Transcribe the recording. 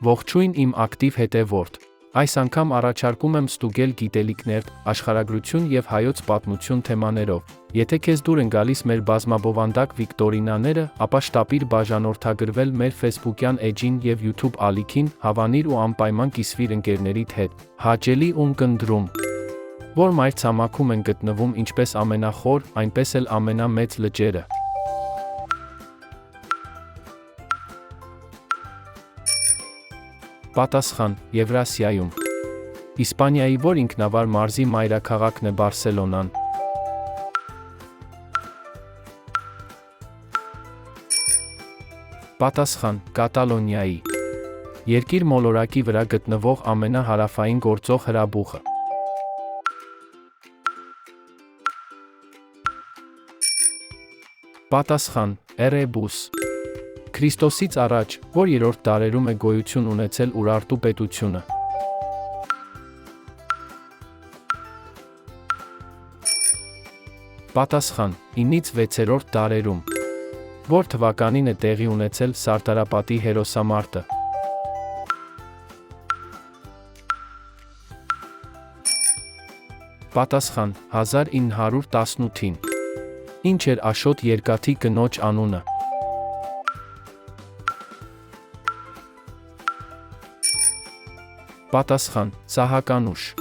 Ողջույն իմ ակտիվ հետևորդ։ Այս անգամ առաջարկում եմ ստուգել գիտելիքներ, աշխարհագրություն եւ հայոց պատմություն թեմաներով։ Եթե քեզ դուր են գալիս մեր բազմաբովանդակ վիկտորինաները, ապա շտապիր բաժանորդագրվել մեր Facebook-յան էջին եւ YouTube ալիքին, հավանիր ու անպայման կիսվիր ընկերներիդ հետ։ Հաճելի ունկնդրում, որ մայրցամաքում են գտնվում ինչպես ամենախոր, այնպես էլ ամենամեծ լճերը։ Պատասխան. Եվրասիայում։ Իսպանիայի որ ինքնավար մարզի մայրաքաղաքն է Բարսելոնան։ Պատասխան. Կատալոնիայի։ Երկիր մոլորակի վրա գտնվող ամենահարավային գործող հրաբուխը։ Պատասխան. Էրեբուս։ Քրիստոսից առաջ, որ 3-րդ դարերում է գոյություն ունեցել Ուրարտու պետությունը։ Պատասխան. 9-ից 6-րդ դարերում։ Որ թվականին է տեղի ունեցել Սարտարապատի հերոսամարտը։ Պատասխան. 1918-ին։ Ինչ էր Աշոտ Երկաթի կնոջ անունը։ Պատասխան. Սահականուշ։